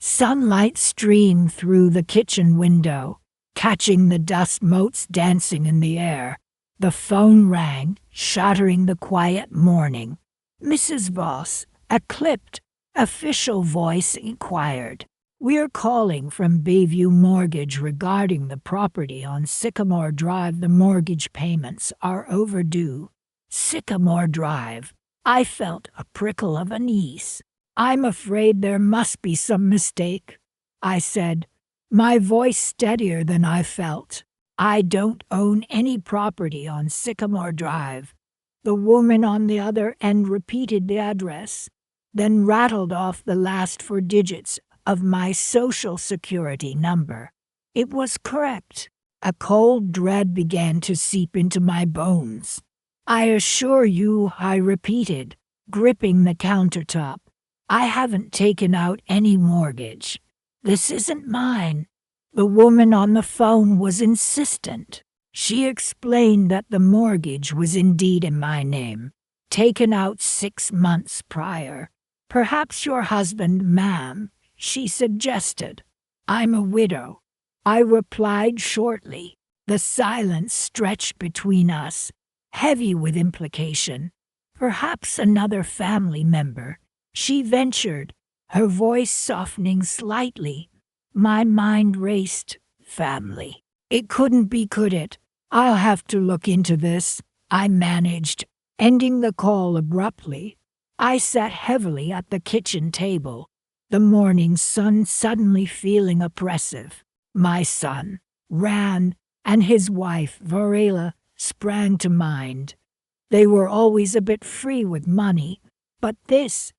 Sunlight streamed through the kitchen window, catching the dust motes dancing in the air. The phone rang, shattering the quiet morning. "Mrs. Voss," a clipped, official voice inquired. "We're calling from Bayview Mortgage regarding the property on Sycamore Drive. The mortgage payments are overdue." Sycamore Drive. I felt a prickle of unease. "I'm afraid there must be some mistake," I said, my voice steadier than I felt. "I don't own any property on Sycamore Drive." The woman on the other end repeated the address, then rattled off the last four digits of my Social Security number. It was correct. A cold dread began to seep into my bones. "I assure you," I repeated, gripping the countertop, "I haven't taken out any mortgage. This isn't mine." The woman on the phone was insistent. She explained that the mortgage was indeed in my name, taken out 6 months prior. "Perhaps your husband, ma'am," she suggested. "I'm a widow," I replied shortly. The silence stretched between us, heavy with implication. "Perhaps another family member," she ventured, her voice softening slightly. My mind raced. Family. It couldn't be, could it? "I'll have to look into this," I managed, ending the call abruptly. I sat heavily at the kitchen table, the morning sun suddenly feeling oppressive. My son, Ran, and his wife, Varela, sprang to mind. They were always a bit free with money, but this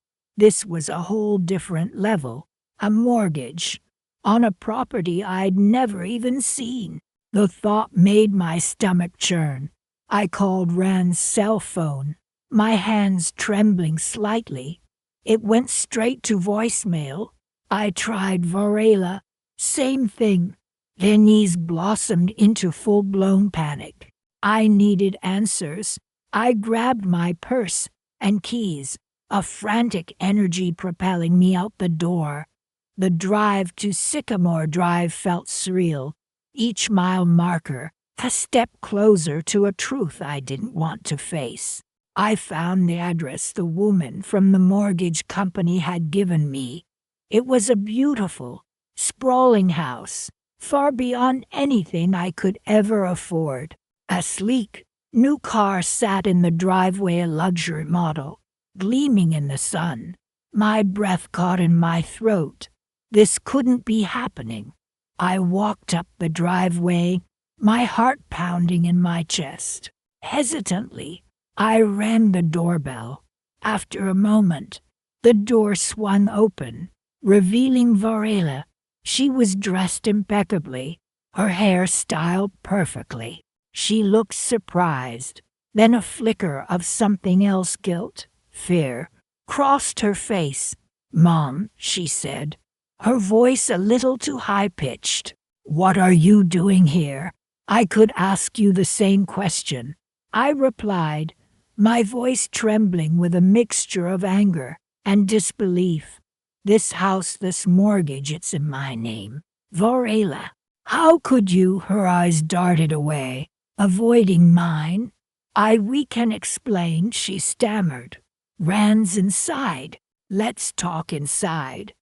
was a whole different level. A mortgage on a property I'd never even seen. The thought made my stomach churn. I called Ran's cell phone, my hands trembling slightly. It went straight to voicemail. I tried Varela. Same thing. Their knees blossomed into full-blown panic. I needed answers. I grabbed my purse and keys, a frantic energy propelling me out the door. The drive to Sycamore Drive felt surreal, each mile marker a step closer to a truth I didn't want to face. I found the address the woman from the mortgage company had given me. It was a beautiful, sprawling house, far beyond anything I could ever afford. A sleek, new car sat in the driveway, a luxury model, gleaming in the sun. My breath caught in my throat. This couldn't be happening. I walked up the driveway, my heart pounding in my chest. Hesitantly, I rang the doorbell. After a moment, the door swung open, revealing Varela. She was dressed impeccably, her hair styled perfectly. She looked surprised. Then a flicker of something else, guilt, fear, crossed her face. "Mom," she said, her voice a little too high-pitched. "What are you doing here?" "I could ask you the same question," I replied, my voice trembling with a mixture of anger and disbelief. "This house, this mortgage, it's in my name. Varela, how could you?" Her eyes darted away, avoiding mine. We can explain," she stammered. "Ran's inside. Let's talk inside."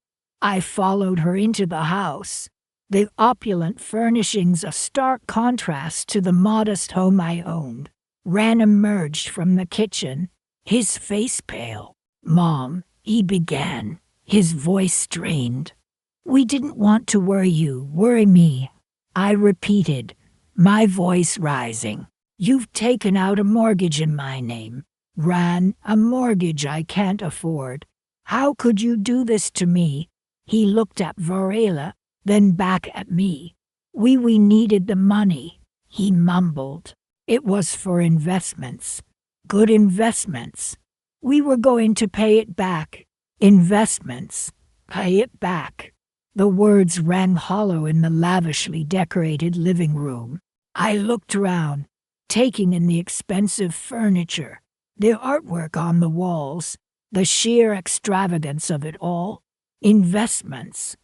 I followed her into the house, the opulent furnishings a stark contrast to the modest home I owned. Ran emerged from the kitchen, his face pale. "Mom," he began, his voice strained. "We didn't want to worry me," I repeated, my voice rising. "You've taken out a mortgage in my name, Ran, a mortgage I can't afford. How could you do this to me?" He looked at Varela, then back at me. We needed the money," he mumbled. "It was for investments. Good investments. We were going to pay it back. Investments. Pay it back." The words rang hollow in the lavishly decorated living room. I looked around, taking in the expensive furniture, the artwork on the walls, the sheer extravagance of it all. Investments.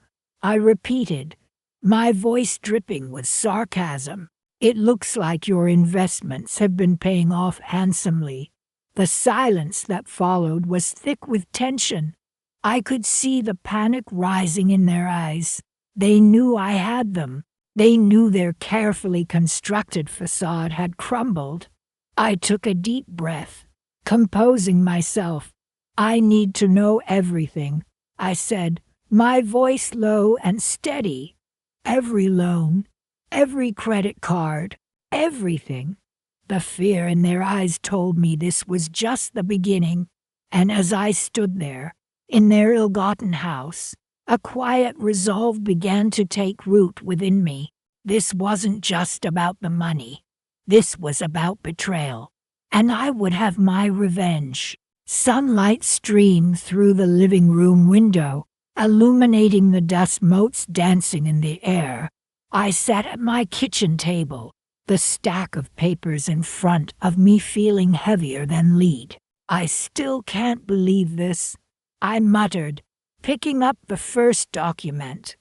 I repeated, my voice dripping with sarcasm. It looks like your investments have been paying off handsomely. The silence that followed was thick with tension. I could see the panic rising in their eyes. They knew I had them. They knew their carefully constructed facade had crumbled. I took a deep breath, composing myself. I need to know everything, I said, my voice low and steady. Every loan, every credit card, everything. The fear in their eyes told me this was just the beginning, and as I stood there, in their ill-gotten house, a quiet resolve began to take root within me. This wasn't just about the money. This was about betrayal, and I would have my revenge. Sunlight streamed through the living room window, illuminating the dust motes dancing in the air. I sat at my kitchen table, the stack of papers in front of me feeling heavier than lead. I still can't believe this, I muttered, picking up the first document.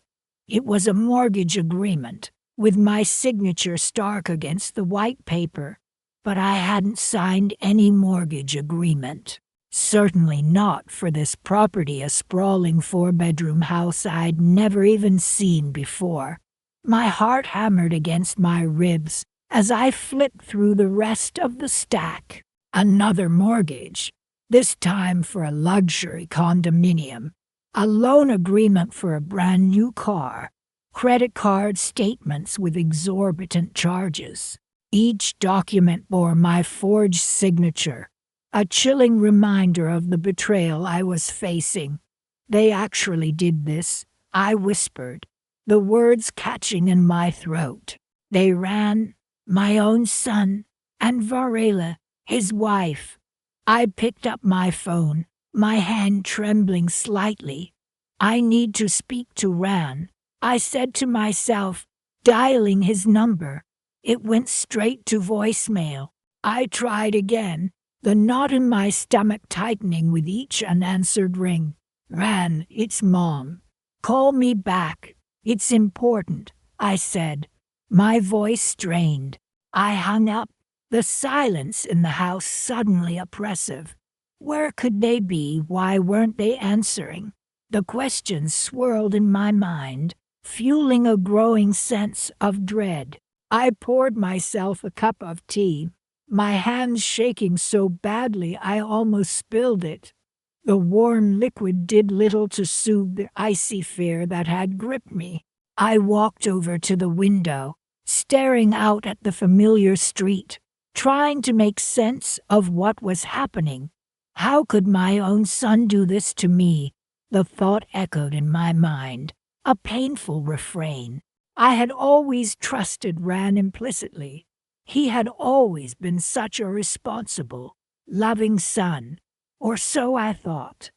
It was a mortgage agreement, with my signature stark against the white paper, but I hadn't signed any mortgage agreement. Certainly not for this property, a sprawling 4-bedroom house I'd never even seen before. My heart hammered against my ribs as I flipped through the rest of the stack. Another mortgage, this time for a luxury condominium, a loan agreement for a brand new car, credit card statements with exorbitant charges. Each document bore my forged signature, a chilling reminder of the betrayal I was facing. They actually did this, I whispered, the words catching in my throat. They ran, my own son, and Varela, his wife. I picked up my phone, my hand trembling slightly. I need to speak to Ran, I said to myself, dialing his number. It went straight to voicemail. I tried again, the knot in my stomach tightening with each unanswered ring. Ran, it's Mom. Call me back. It's important, I said, my voice strained. I hung up, the silence in the house suddenly oppressive. Where could they be? Why weren't they answering? The questions swirled in my mind, fueling a growing sense of dread. I poured myself a cup of tea, my hands shaking so badly I almost spilled it. The warm liquid did little to soothe the icy fear that had gripped me. I walked over to the window, staring out at the familiar street, trying to make sense of what was happening. How could my own son do this to me? The thought echoed in my mind, a painful refrain. I had always trusted Ran implicitly. He had always been such a responsible, loving son, or so I thought.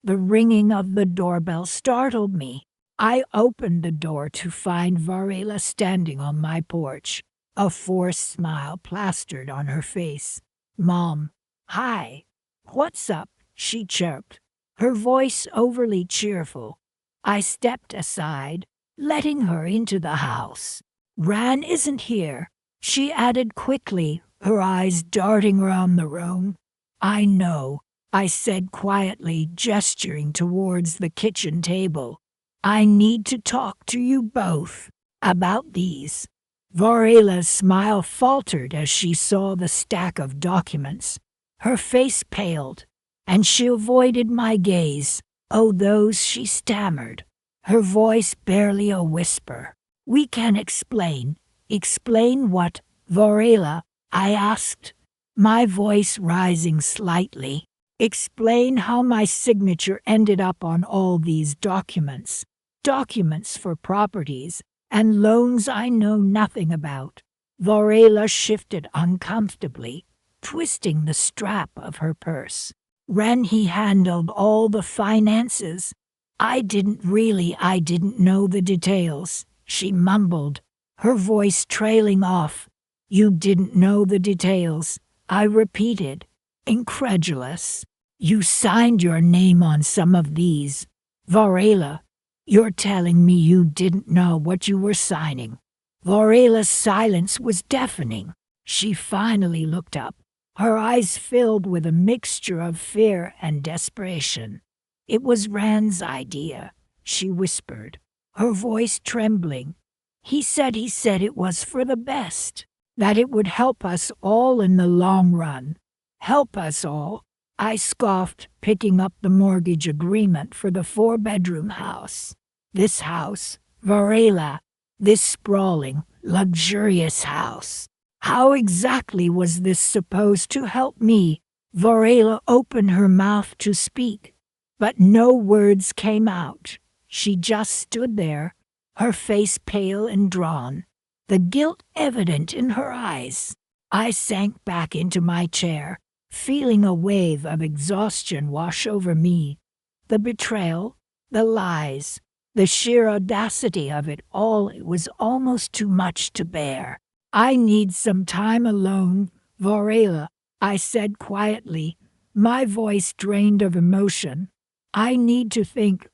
The ringing of the doorbell startled me. I opened the door to find Varela standing on my porch, a forced smile plastered on her face. Mom, hi. What's up? She chirped, her voice overly cheerful. I stepped aside, letting her into the house. Ran isn't here, she added quickly, her eyes darting around the room. I know, I said quietly, gesturing towards the kitchen table. I need to talk to you both about these. Varela's smile faltered as she saw the stack of documents. Her face paled, and she avoided my gaze. Oh, those, she stammered, her voice barely a whisper. We can explain. Explain what, Varela? I asked, my voice rising slightly. Explain how my signature ended up on all these documents. Documents for properties and loans I know nothing about. Varela shifted uncomfortably, twisting the strap of her purse. Ran, he handled all the finances. I didn't know the details, she mumbled, her voice trailing off. You didn't know the details, I repeated, incredulous. You signed your name on some of these. Varela, You're telling me you didn't know what you were signing. Varela's silence was deafening. She finally looked up, her eyes filled with a mixture of fear and desperation. It was Rand's idea, she whispered, her voice trembling. He said it was for the best, that it would help us all in the long run. Help us all, I scoffed, picking up the mortgage agreement for the 4-bedroom house. This house, Varela, this sprawling, luxurious house. How exactly was this supposed to help me? Varela opened her mouth to speak, but no words came out. She just stood there, her face pale and drawn, the guilt evident in her eyes. I sank back into my chair, feeling a wave of exhaustion wash over me. The betrayal, the lies, the sheer audacity of it all, it was almost too much to bear. I need some time alone, Varela, I said quietly, my voice drained of emotion. I need to think.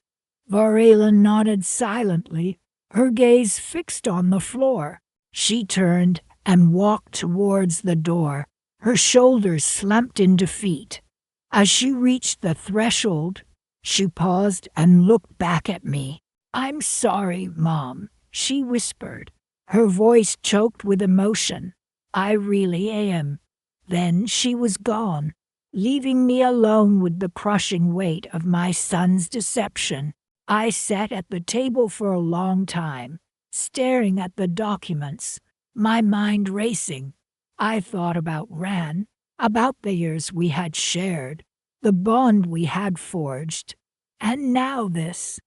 Varela nodded silently, her gaze fixed on the floor. She turned and walked towards the door, her shoulders slumped in defeat. As she reached the threshold, she paused and looked back at me. I'm sorry, Mom, she whispered, her voice choked with emotion. I really am. Then she was gone, leaving me alone with the crushing weight of my son's deception. I sat at the table for a long time, staring at the documents, my mind racing. I thought about Ran, about the years we had shared, the bond we had forged, and now this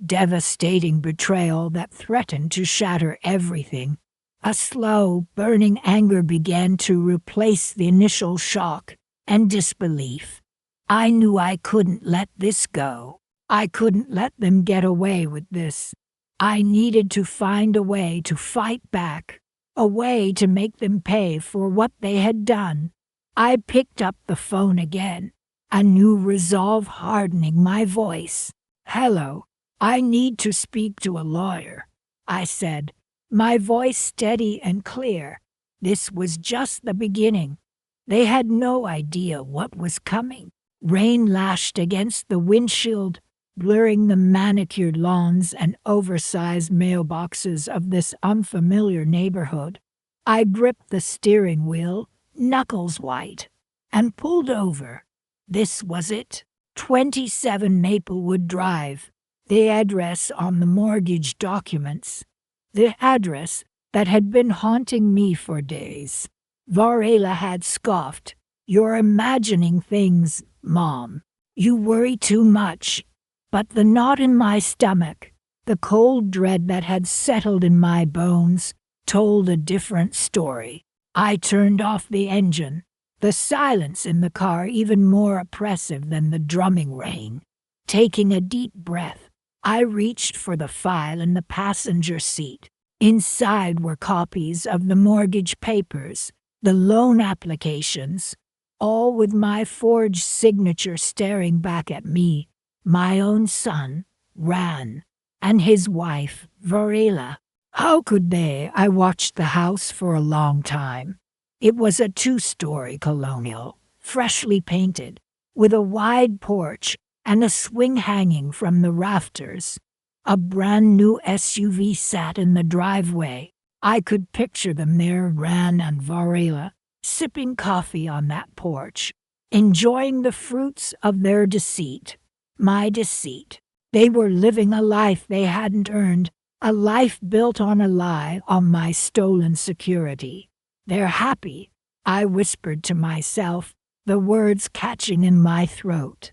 devastating betrayal that threatened to shatter everything. A slow, burning anger began to replace the initial shock and disbelief. I knew I couldn't let this go. I couldn't let them get away with this. I needed to find a way to fight back, a way to make them pay for what they had done. I picked up the phone again, a new resolve hardening my voice. Hello, I need to speak to a lawyer, I said, my voice steady and clear. This was just the beginning. They had no idea what was coming. Rain lashed against the windshield, blurring the manicured lawns and oversized mailboxes of this unfamiliar neighborhood. I gripped the steering wheel, knuckles white, and pulled over. This was it. 27 Maplewood Drive, the address on the mortgage documents, the address that had been haunting me for days. Varela had scoffed. You're imagining things, Mom. You worry too much. But the knot in my stomach, the cold dread that had settled in my bones, told a different story. I turned off the engine, the silence in the car even more oppressive than the drumming rain. Taking a deep breath, I reached for the file in the passenger seat. Inside were copies of the mortgage papers, the loan applications, all with my forged signature staring back at me. My own son, Ran, and his wife, Varela. How could they? I watched the house for a long time. It was a 2-story colonial, freshly painted, with a wide porch and a swing hanging from the rafters. A brand new SUV sat in the driveway. I could picture them there, Ran and Varela, sipping coffee on that porch, enjoying the fruits of their deceit. My deceit. They were living a life they hadn't earned, a life built on a lie, on my stolen security. They're happy, I whispered to myself, the words catching in my throat.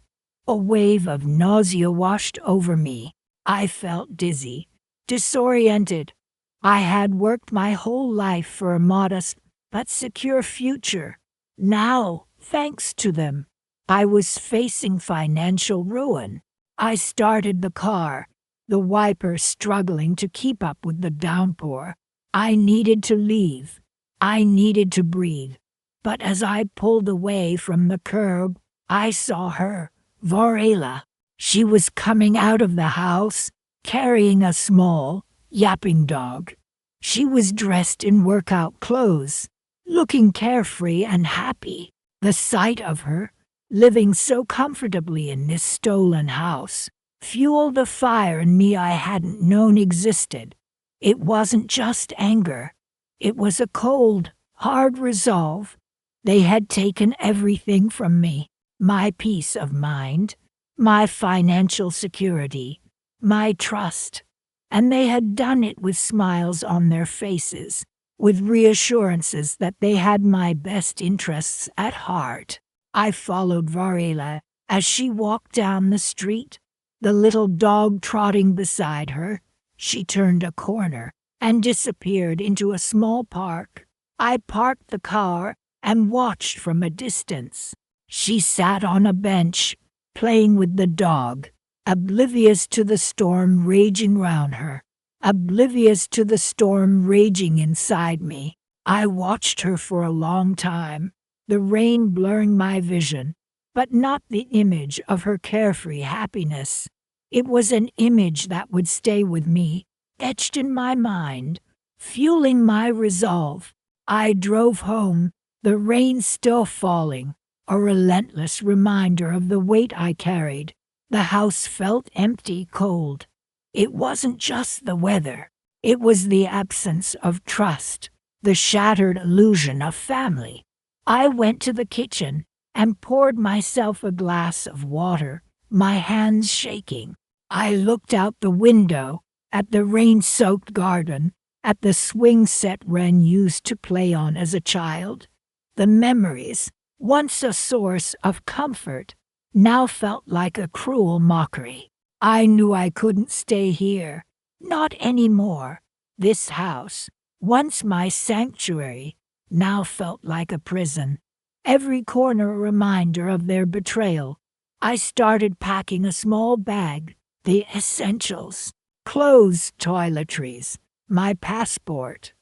A wave of nausea washed over me. I felt dizzy, disoriented. I had worked my whole life for a modest but secure future. Now, thanks to them, I was facing financial ruin. I started the car, the wiper struggling to keep up with the downpour. I needed to leave. I needed to breathe. But as I pulled away from the curb, I saw her, Varela. She was coming out of the house, carrying a small, yapping dog. She was dressed in workout clothes, looking carefree and happy. The sight of her, living so comfortably in this stolen house, fueled a fire in me I hadn't known existed. It wasn't just anger. It was a cold, hard resolve. They had taken everything from me, my peace of mind, my financial security, my trust, and they had done it with smiles on their faces, with reassurances that they had my best interests at heart. I followed Varela as she walked down the street, the little dog trotting beside her. She turned a corner and disappeared into a small park. I parked the car and watched from a distance. She sat on a bench, playing with the dog, oblivious to the storm raging round her, oblivious to the storm raging inside me. I watched her for a long time, the rain blurring my vision, but not the image of her carefree happiness. It was an image that would stay with me, etched in my mind, fueling my resolve. I drove home, the rain still falling, a relentless reminder of the weight I carried. The house felt empty, cold. It wasn't just the weather. It was the absence of trust, the shattered illusion of family. I went to the kitchen and poured myself a glass of water, my hands shaking. I looked out the window, at the rain-soaked garden, at the swing set Ren used to play on as a child. The memories, once a source of comfort, now felt like a cruel mockery. I knew I couldn't stay here, not anymore. This house, once my sanctuary, now felt like a prison. Every corner a reminder of their betrayal. I started packing a small bag, the essentials, clothes, toiletries, my passport.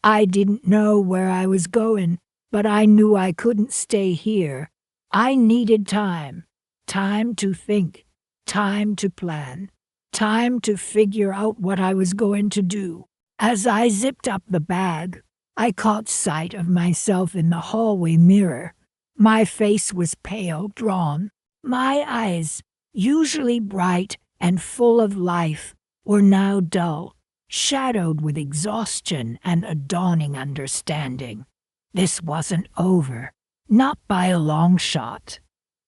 I didn't know where I was going, but I knew I couldn't stay here. I needed time. Time to think, time to plan, time to figure out what I was going to do. As I zipped up the bag, I caught sight of myself in the hallway mirror. My face was pale, drawn. My eyes, usually bright and full of life, were now dull, shadowed with exhaustion and a dawning understanding. This wasn't over, not by a long shot.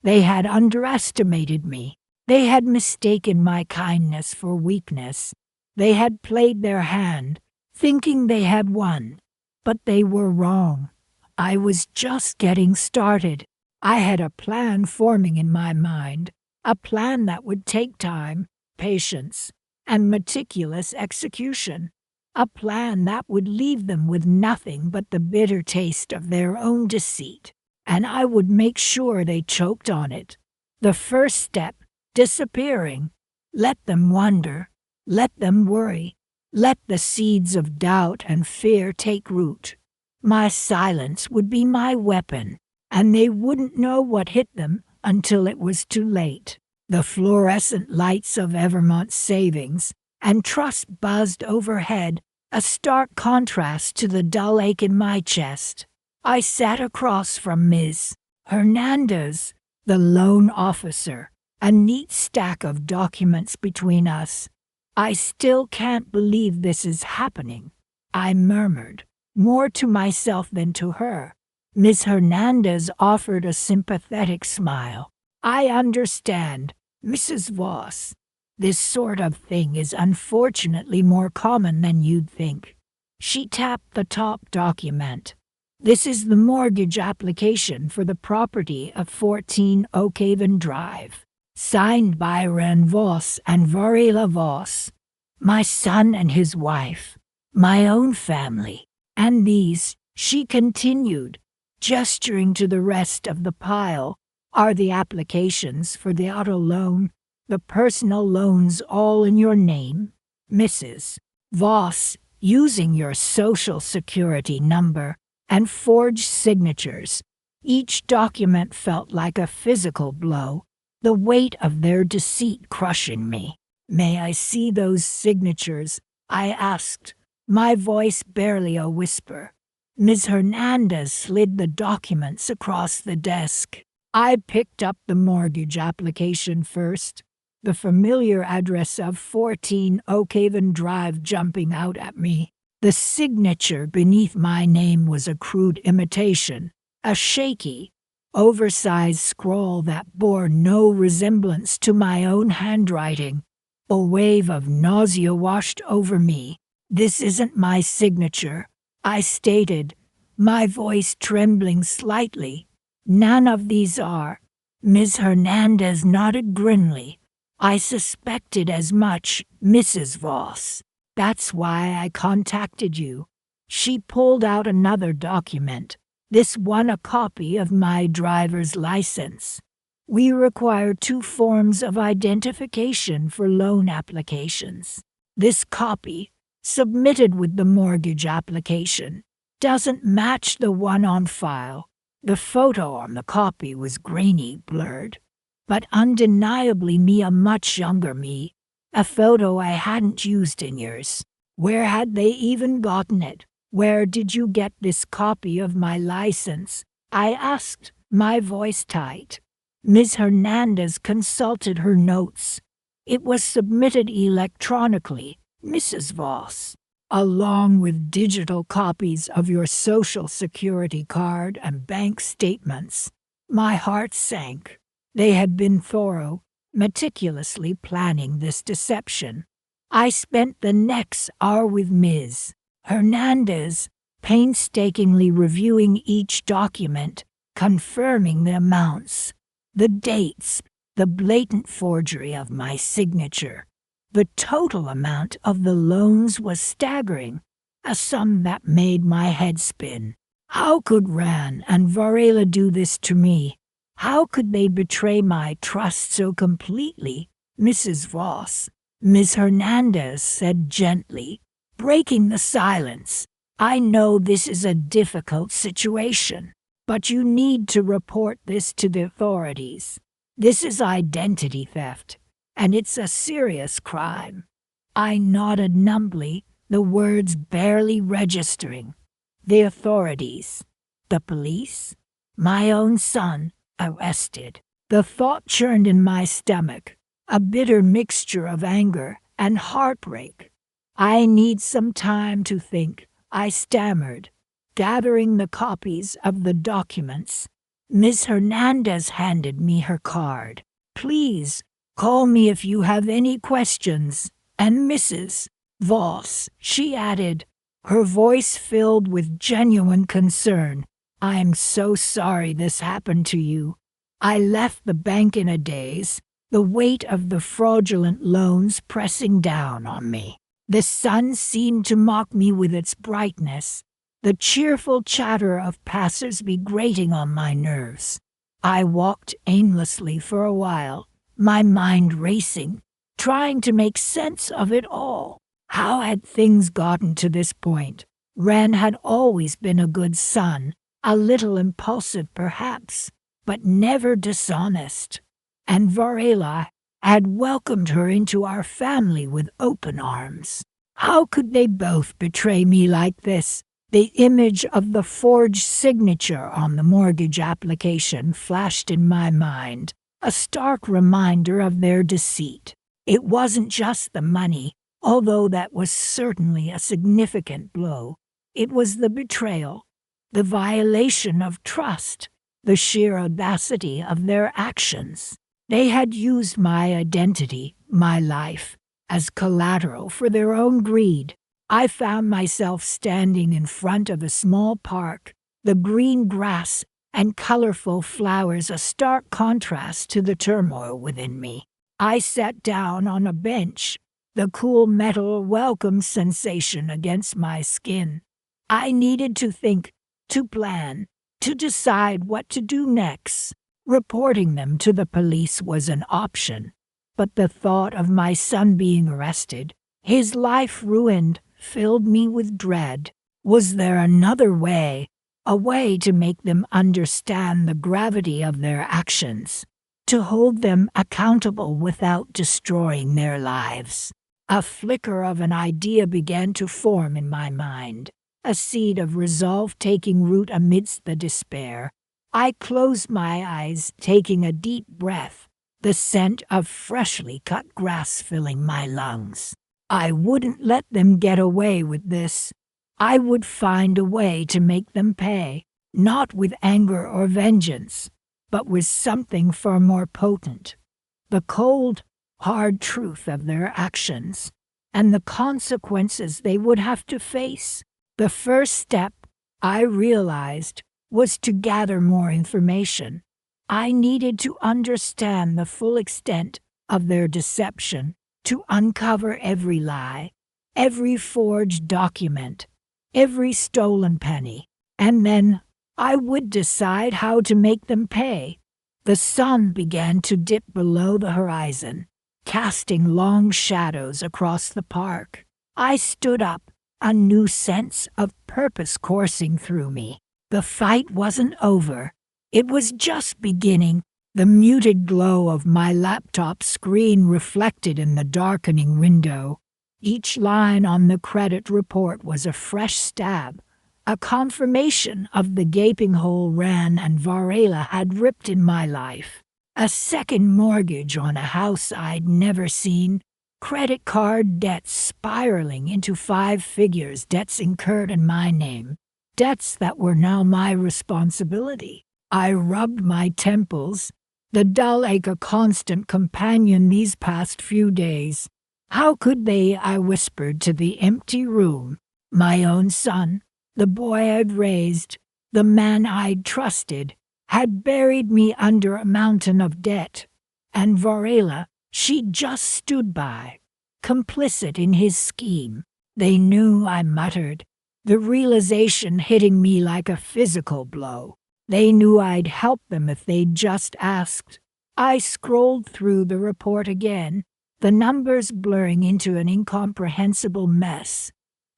They had underestimated me. They had mistaken my kindness for weakness. They had played their hand, thinking they had won. But they were wrong. I was just getting started. I had a plan forming in my mind, a plan that would take time, patience, and meticulous execution. A plan that would leave them with nothing but the bitter taste of their own deceit. And I would make sure they choked on it. The first step, disappearing. Let them wonder. Let them worry. Let the seeds of doubt and fear take root. My silence would be my weapon, and they wouldn't know what hit them until it was too late. The fluorescent lights of Evermont's savings and trust buzzed overhead, a stark contrast to the dull ache in my chest. I sat across from Ms. Hernandez, the loan officer, a neat stack of documents between us. I still can't believe this is happening, I murmured, more to myself than to her. Ms. Hernandez offered a sympathetic smile. I understand, Mrs. Voss. This sort of thing is unfortunately more common than you'd think. She tapped the top document. This is the mortgage application for the property of 14 Oakhaven Drive, signed by Ren Voss and Varela Voss, my son and his wife, my own family, and these, she continued, gesturing to the rest of the pile, are the applications for the auto loan, the personal loans all in your name, Mrs. Voss, using your social security number and forged signatures. Each document felt like a physical blow, the weight of their deceit crushing me. May I see those signatures? I asked, my voice barely a whisper. Ms. Hernandez slid the documents across the desk. I picked up the mortgage application first, the familiar address of 14 Oakhaven Drive jumping out at me. The signature beneath my name was a crude imitation, a shaky, oversized scrawl that bore no resemblance to my own handwriting. A wave of nausea washed over me. "This isn't my signature," I stated, my voice trembling slightly. "None of these are." Ms. Hernandez nodded grimly. "I suspected as much, Mrs. Voss. That's why I contacted you." She pulled out another document, this one a copy of my driver's license. "We require 2 forms of identification for loan applications. This copy, submitted with the mortgage application, doesn't match the one on file." The photo on the copy was grainy, blurred, but undeniably me, a much younger me, a photo I hadn't used in years. Where had they even gotten it? "Where did you get this copy of my license?" I asked, my voice tight. Ms. Hernandez consulted her notes. "It was submitted electronically, Mrs. Voss, along with digital copies of your social security card and bank statements." My heart sank. They had been thorough, meticulously planning this deception. I spent the next hour with Ms. Hernandez, painstakingly reviewing each document, confirming the amounts, the dates, the blatant forgery of my signature. The total amount of the loans was staggering, a sum that made my head spin. How could Ran and Varela do this to me? How could they betray my trust so completely? "Mrs. Voss," Ms. Hernandez said gently, breaking the silence, "I know this is a difficult situation, but you need to report this to the authorities. This is identity theft, and it's a serious crime." I nodded numbly, the words barely registering. The authorities? The police? My own son, arrested. The thought churned in my stomach, a bitter mixture of anger and heartbreak. "I need some time to think," I stammered, gathering the copies of the documents. Ms. Hernandez handed me her card. "Please, call me if you have any questions." "And Mrs. Voss," she added, her voice filled with genuine concern, "I'm so sorry this happened to you." I left the bank in a daze, the weight of the fraudulent loans pressing down on me. The sun seemed to mock me with its brightness, the cheerful chatter of passers-by grating on my nerves. I walked aimlessly for a while, my mind racing, trying to make sense of it all. How had things gotten to this point? Ran had always been a good son, a little impulsive perhaps, but never dishonest. And Varela had welcomed her into our family with open arms. How could they both betray me like this? The image of the forged signature on the mortgage application flashed in my mind, a stark reminder of their deceit. It wasn't just the money, although that was certainly a significant blow. It was the betrayal, the violation of trust, the sheer audacity of their actions. They had used my identity, my life, as collateral for their own greed. I found myself standing in front of a small park, the green grass and colorful flowers a stark contrast to the turmoil within me. I sat down on a bench, the cool metal welcome sensation against my skin. I needed to think, to plan, to decide what to do next. Reporting them to the police was an option, but the thought of my son being arrested, his life ruined, filled me with dread. Was there another way, a way to make them understand the gravity of their actions, to hold them accountable without destroying their lives. A flicker of an idea began to form in my mind, a seed of resolve taking root amidst the despair. I closed my eyes, taking a deep breath, the scent of freshly cut grass filling my lungs. I wouldn't let them get away with this. I would find a way to make them pay, not with anger or vengeance, but with something far more potent. The cold, hard truth of their actions, and the consequences they would have to face. The first step, I realized, was to gather more information. I needed to understand the full extent of their deception, to uncover every lie, every forged document, every stolen penny, and then I would decide how to make them pay. The sun began to dip below the horizon, casting long shadows across the park. I stood up, a new sense of purpose coursing through me. The fight wasn't over. It was just beginning. The muted glow of my laptop screen reflected in the darkening window. Each line on the credit report was a fresh stab, a confirmation of the gaping hole Ran and Varela had ripped in my life. A second mortgage on a house I'd never seen, credit card debts spiraling into 5 figures, debts incurred in my name, debts that were now my responsibility. I rubbed my temples, the dull ache a constant companion these past few days. How could they, I whispered to the empty room. My own son, the boy I'd raised, the man I'd trusted, had buried me under a mountain of debt. And Varela, she just stood by, complicit in his scheme. They knew, I muttered, the realization hitting me like a physical blow. They knew I'd help them if they'd just asked. I scrolled through the report again, the numbers blurring into an incomprehensible mess.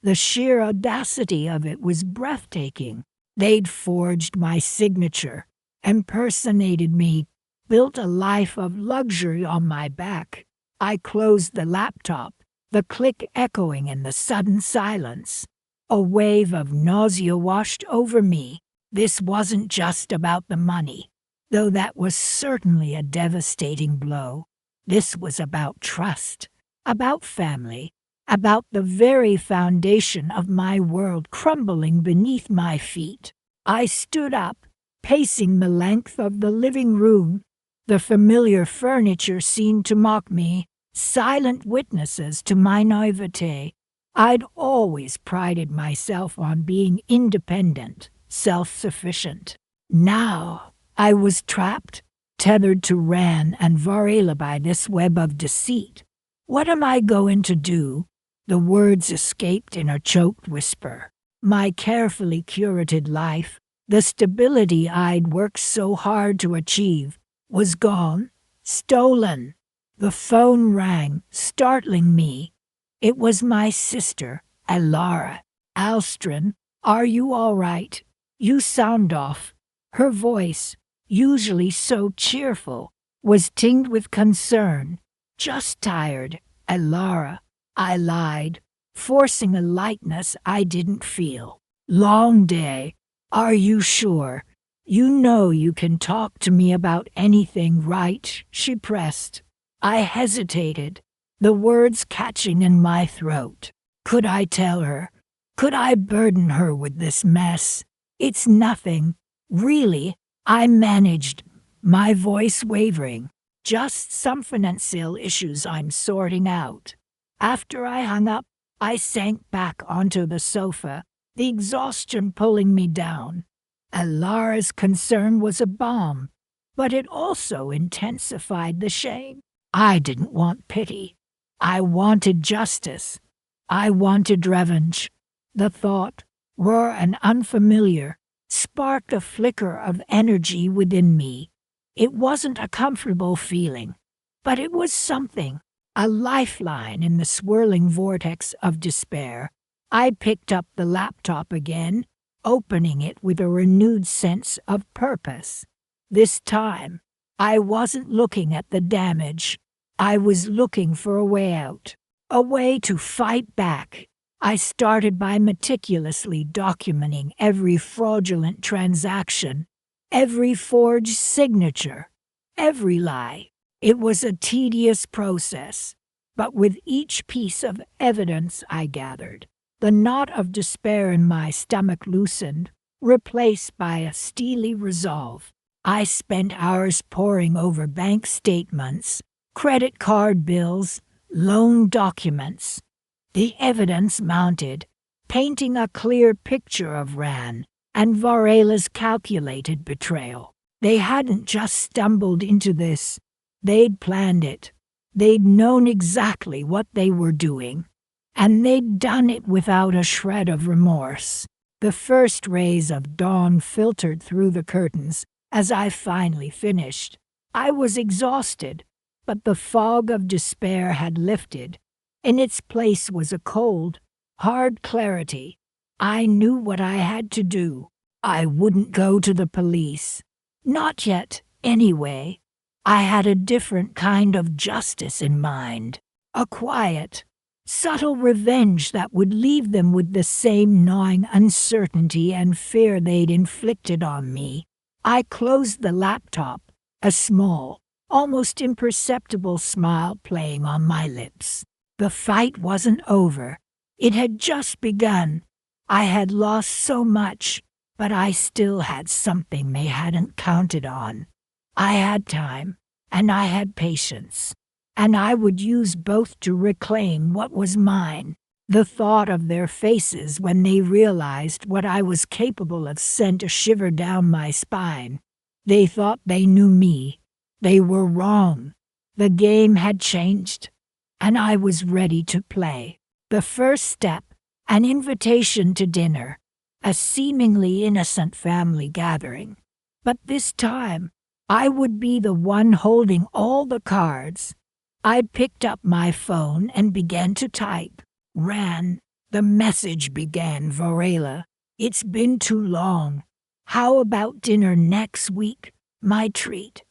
The sheer audacity of it was breathtaking. They'd forged my signature, impersonated me, built a life of luxury on my back. I closed the laptop, the click echoing in the sudden silence. A wave of nausea washed over me. This wasn't just about the money, though that was certainly a devastating blow. This was about trust, about family, about the very foundation of my world crumbling beneath my feet. I stood up, pacing the length of the living room. The familiar furniture seemed to mock me, silent witnesses to my naivete. I'd always prided myself on being independent, self-sufficient. Now I was trapped, tethered to Ran and Varela by this web of deceit. What am I going to do? The words escaped in a choked whisper. My carefully curated life, the stability I'd worked so hard to achieve, was gone, stolen. The phone rang, startling me. It was my sister, Alara. Alstrin, are you all right? You sound off. Her voice, usually so cheerful, was tinged with concern. Just tired, Alara. I lied, forcing a lightness I didn't feel. Long day. Are you sure? You know you can talk to me about anything, right? She pressed. I hesitated, the words catching in my throat. Could I tell her? Could I burden her with this mess? It's nothing, really. I managed, my voice wavering. Just some financial issues I'm sorting out. After I hung up, I sank back onto the sofa, the exhaustion pulling me down. Alara's concern was a balm, but it also intensified the shame. I didn't want pity. I wanted justice. I wanted revenge. The thought, raw and unfamiliar, sparked a flicker of energy within me. It wasn't a comfortable feeling, but it was something, a lifeline in the swirling vortex of despair. I picked up the laptop again, opening it with a renewed sense of purpose. This time, I wasn't looking at the damage. I was looking for a way out, a way to fight back. I started by meticulously documenting every fraudulent transaction, every forged signature, every lie. It was a tedious process, but with each piece of evidence I gathered, the knot of despair in my stomach loosened, replaced by a steely resolve. I spent hours poring over bank statements, credit card bills, loan documents. The evidence mounted, painting a clear picture of Ran and Varela's calculated betrayal. They hadn't just stumbled into this. They'd planned it. They'd known exactly what they were doing. And they'd done it without a shred of remorse. The first rays of dawn filtered through the curtains as I finally finished. I was exhausted, but the fog of despair had lifted. In its place was a cold, hard clarity. I knew what I had to do. I wouldn't go to the police. Not yet, anyway. I had a different kind of justice in mind. A quiet, subtle revenge that would leave them with the same gnawing uncertainty and fear they'd inflicted on me. I closed the laptop, a small, almost imperceptible smile playing on my lips. The fight wasn't over. It had just begun. I had lost so much, but I still had something they hadn't counted on. I had time, and I had patience, and I would use both to reclaim what was mine. The thought of their faces when they realized what I was capable of sent a shiver down my spine. They thought they knew me. They were wrong. The game had changed, and I was ready to play. The first step, an invitation to dinner, a seemingly innocent family gathering. But this time, I would be the one holding all the cards. I picked up my phone and began to type. Ran. The message began, Varela. It's been too long. How about dinner next week? My treat.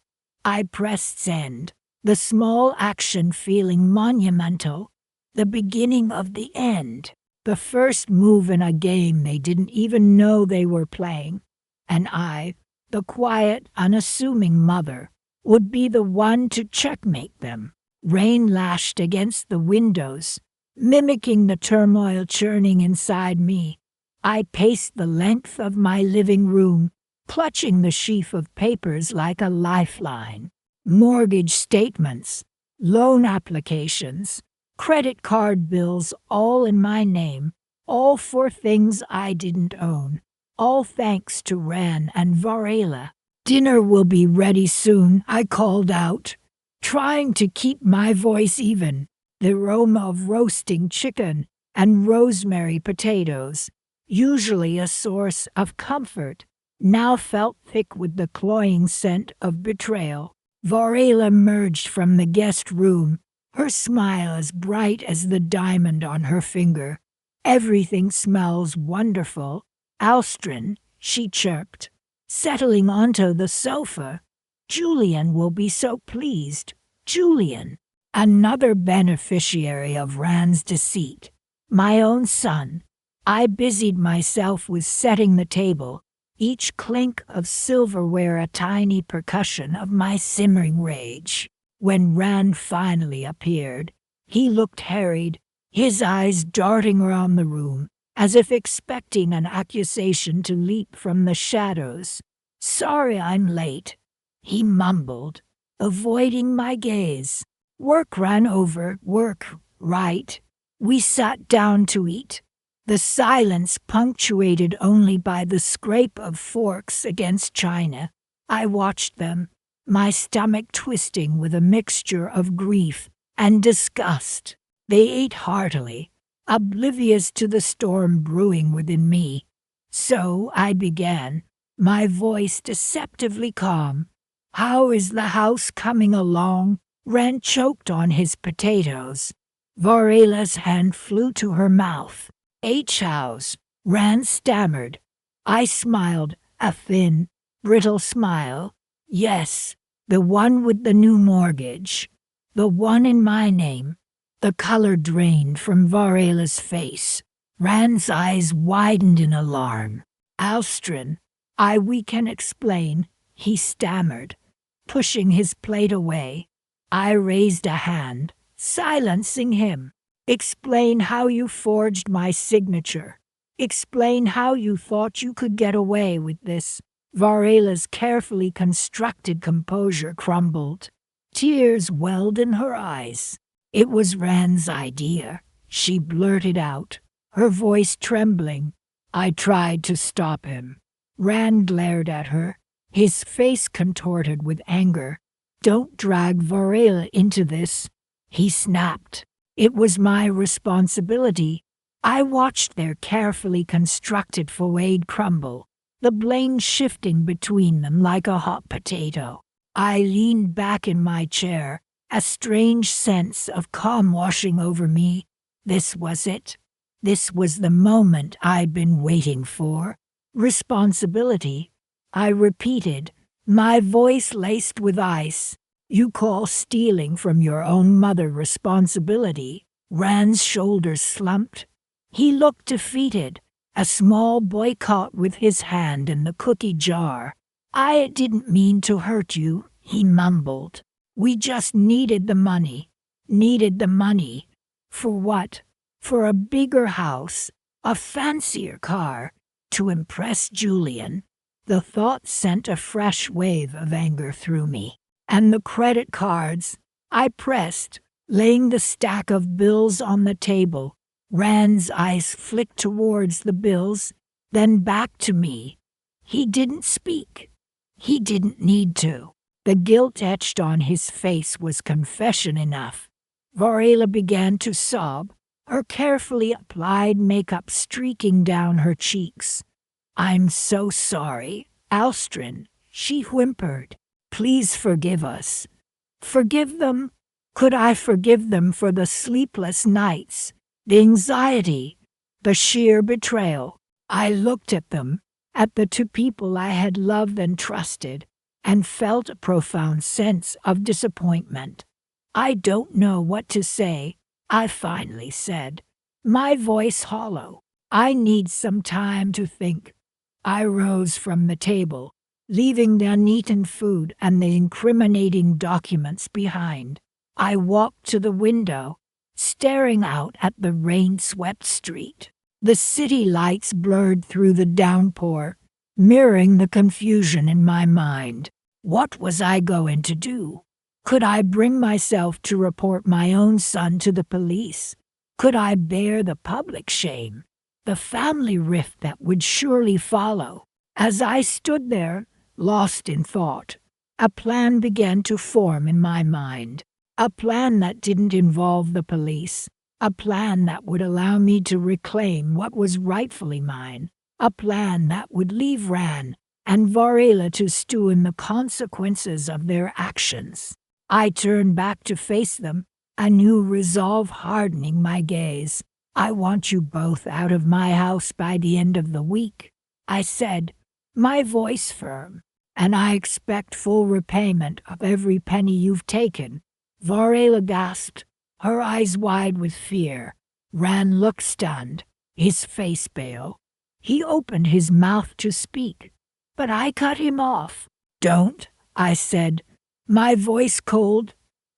I pressed send, the small action feeling monumental, the beginning of the end, the first move in a game they didn't even know they were playing. And I, the quiet, unassuming mother, would be the one to checkmate them. Rain lashed against the windows, mimicking the turmoil churning inside me. I paced the length of my living room, clutching the sheaf of papers like a lifeline. Mortgage statements, loan applications, credit card bills, all in my name, all for things I didn't own, all thanks to Ran and Varela. Dinner will be ready soon, I called out, trying to keep my voice even. The aroma of roasting chicken and rosemary potatoes, usually a source of comfort, now felt thick with the cloying scent of betrayal. Varela emerged from the guest room, her smile as bright as the diamond on her finger. Everything smells wonderful. Alstrin, she chirped, settling onto the sofa. Julian will be so pleased. Julian. Another beneficiary of Ran's deceit. My own son. I busied myself with setting the table, each clink of silverware a tiny percussion of my simmering rage. When Ran finally appeared, he looked harried, his eyes darting around the room, as if expecting an accusation to leap from the shadows. Sorry I'm late, he mumbled, avoiding my gaze. Work ran over, work, right. We sat down to eat, the silence punctuated only by the scrape of forks against china. I watched them, my stomach twisting with a mixture of grief and disgust. They ate heartily, oblivious to the storm brewing within me. So I began, my voice deceptively calm. How is the house coming along? Ran choked on his potatoes. Varela's hand flew to her mouth. House, Ran stammered. I smiled, a thin, brittle smile. Yes, The one with the new mortgage. The one in my name. The color drained from Varela's face. Rand's eyes widened in alarm. Alstrin, we can explain, he stammered, pushing his plate away. I raised a hand, silencing him. Explain how you forged my signature. Explain how you thought you could get away with this. Varela's carefully constructed composure crumbled. Tears welled in her eyes. It was Rand's idea, she blurted out, her voice trembling. I tried to stop him. Rand glared at her, his face contorted with anger. Don't drag Varela into this, he snapped. It was my responsibility. I watched their carefully constructed facade crumble, the blame shifting between them like a hot potato. I leaned back in my chair, a strange sense of calm washing over me. This was it. This was the moment I'd been waiting for. Responsibility, I repeated, my voice laced with ice. You call stealing from your own mother responsibility? Rand's shoulders slumped. He looked defeated, a small boy caught with his hand in the cookie jar. I didn't mean to hurt you, he mumbled. We just needed the money. Needed the money. For what? For a bigger house, a fancier car, to impress Julian. The thought sent a fresh wave of anger through me. And the credit cards, I pressed, laying the stack of bills on the table. Rand's eyes flicked towards the bills, then back to me. He didn't speak. He didn't need to. The guilt etched on his face was confession enough. Varela began to sob, her carefully applied makeup streaking down her cheeks. I'm so sorry, Alstrin, she whimpered. Please forgive us. Forgive them? Could I forgive them for the sleepless nights, the anxiety, the sheer betrayal? I looked at them, at the two people I had loved and trusted, and felt a profound sense of disappointment. I don't know what to say, I finally said, my voice hollow. I need some time to think. I rose from the table, leaving the uneaten food and the incriminating documents behind. I walked to the window, staring out at the rain-swept street. The city lights blurred through the downpour, mirroring the confusion in my mind. What was I going to do? Could I bring myself to report my own son to the police? Could I bear the public shame, the family rift that would surely follow? As I stood there, lost in thought, a plan began to form in my mind. A plan that didn't involve the police. A plan that would allow me to reclaim what was rightfully mine. A plan that would leave Rand and Varela to stew in the consequences of their actions. I turned back to face them, a new resolve hardening my gaze. I want you both out of my house by the end of the week, I said, my voice firm, and I expect full repayment of every penny you've taken. Varela gasped, her eyes wide with fear. Rand looked stunned, his face pale. He opened his mouth to speak, but I cut him off. Don't, I said, my voice cold.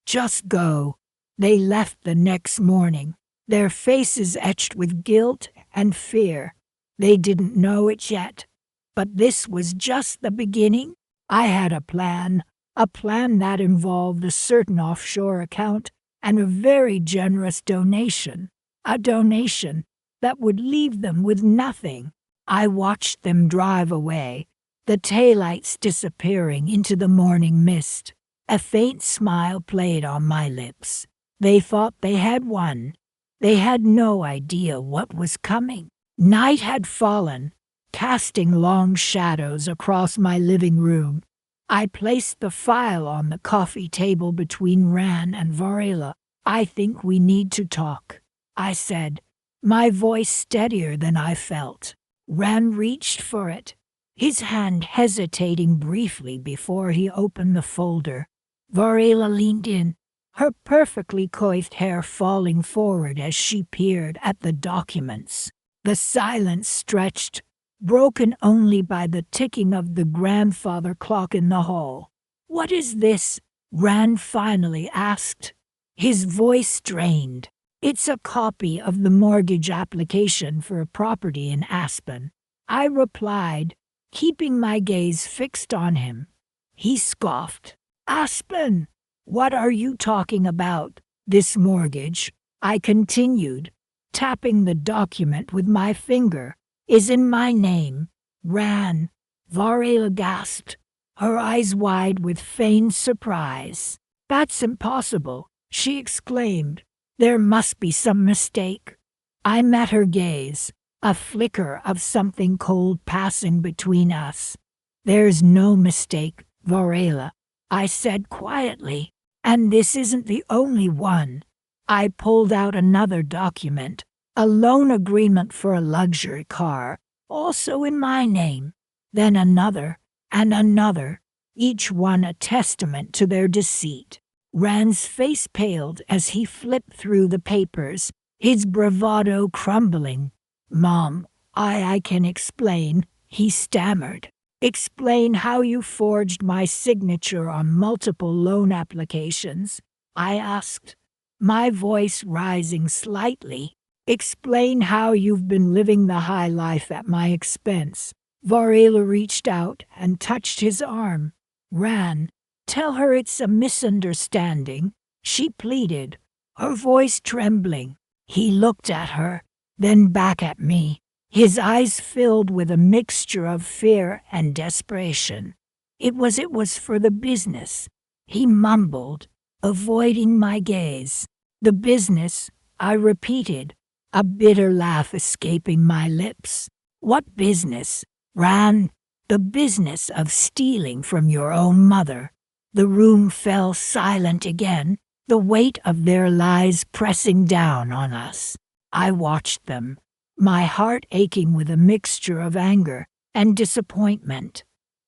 Just go. They left the next morning, their faces etched with guilt and fear. They didn't know it yet, but this was just the beginning. I had a plan that involved a certain offshore account and a very generous donation, a donation that would leave them with nothing. I watched them drive away, the taillights disappearing into the morning mist. A faint smile played on my lips. They thought they had won. They had no idea what was coming. Night had fallen, casting long shadows across my living room. I placed the file on the coffee table between Rand and Varela. I think we need to talk, I said, my voice steadier than I felt. Rand reached for it, his hand hesitating briefly before he opened the folder. Varela leaned in, her perfectly coiffed hair falling forward as she peered at the documents. The silence stretched, broken only by the ticking of the grandfather clock in the hall. "What is this?" Rand finally asked, his voice strained. "It's a copy of the mortgage application for a property in Aspen," I replied, keeping my gaze fixed on him. He scoffed. "Aspen? What are you talking about? This mortgage," I continued, tapping the document with my finger, "is in my name." "Ran," Varela gasped, her eyes wide with feigned surprise. "That's impossible," she exclaimed. "There must be some mistake." I met her gaze, a flicker of something cold passing between us. "There's no mistake, Varela," I said quietly. "And this isn't the only one." I pulled out another document, a loan agreement for a luxury car, also in my name. Then another, and another, each one a testament to their deceit. Rand's face paled as he flipped through the papers, his bravado crumbling. "Mom, I can explain," he stammered. "Explain how you forged my signature on multiple loan applications," I asked, my voice rising slightly. "Explain how you've been living the high life at my expense." Varela reached out and touched his arm. "Ran, tell her it's a misunderstanding," she pleaded, her voice trembling. He looked at her, then back at me, his eyes filled with a mixture of fear and desperation. It was for the business," he mumbled, avoiding my gaze. "The business," I repeated, a bitter laugh escaping my lips. "What business, Ran?" "The business of stealing from your own mother." The room fell silent again, the weight of their lies pressing down on us. I watched them, my heart aching with a mixture of anger and disappointment.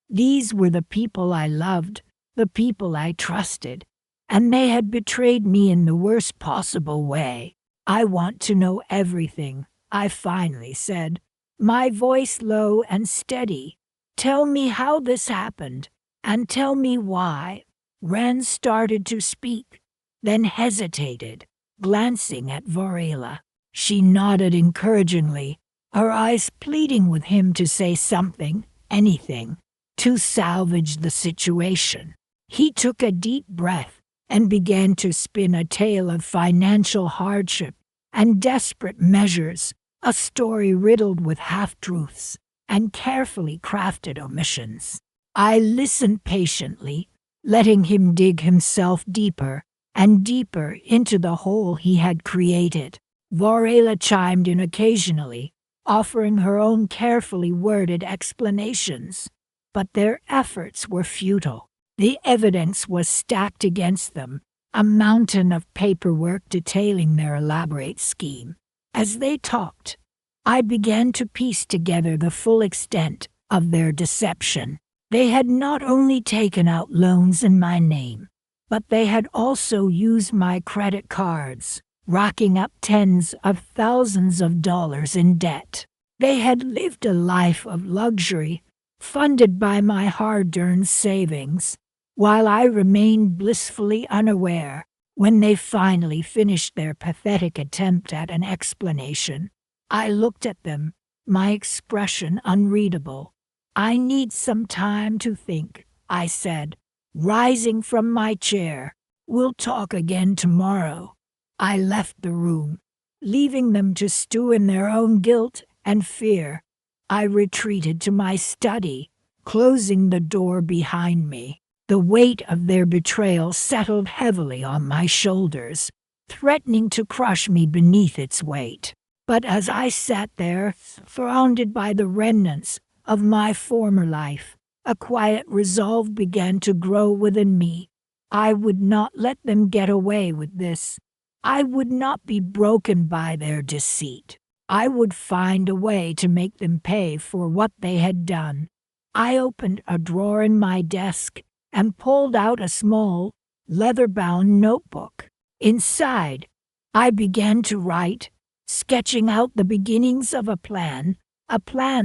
These were the people I loved, the people I trusted, and they had betrayed me in the worst possible way. "I want to know everything," I finally said, my voice low and steady. "Tell me how this happened, and tell me why." Rand started to speak, then hesitated, glancing at Varela. She nodded encouragingly, her eyes pleading with him to say something, anything, to salvage the situation. He took a deep breath and began to spin a tale of financial hardship and desperate measures, a story riddled with half-truths and carefully crafted omissions. I listened patiently, letting him dig himself deeper and deeper into the hole he had created. Varela chimed in occasionally, offering her own carefully worded explanations, but their efforts were futile. The evidence was stacked against them, a mountain of paperwork detailing their elaborate scheme. As they talked, I began to piece together the full extent of their deception. They had not only taken out loans in my name, but they had also used my credit cards, racking up tens of thousands of dollars in debt. They had lived a life of luxury, funded by my hard-earned savings, while I remained blissfully unaware. When they finally finished their pathetic attempt at an explanation, I looked at them, my expression unreadable. "I need some time to think," I said, rising from my chair. "We'll talk again tomorrow." I left the room, leaving them to stew in their own guilt and fear. I retreated to my study, closing the door behind me. The weight of their betrayal settled heavily on my shoulders, threatening to crush me beneath its weight. But as I sat there, surrounded by the remnants of my former life, a quiet resolve began to grow within me. I would not let them get away with this. I would not be broken by their deceit. I would find a way to make them pay for what they had done. I opened a drawer in my desk and pulled out a small, leather-bound notebook. Inside, I began to write, sketching out the beginnings of a plan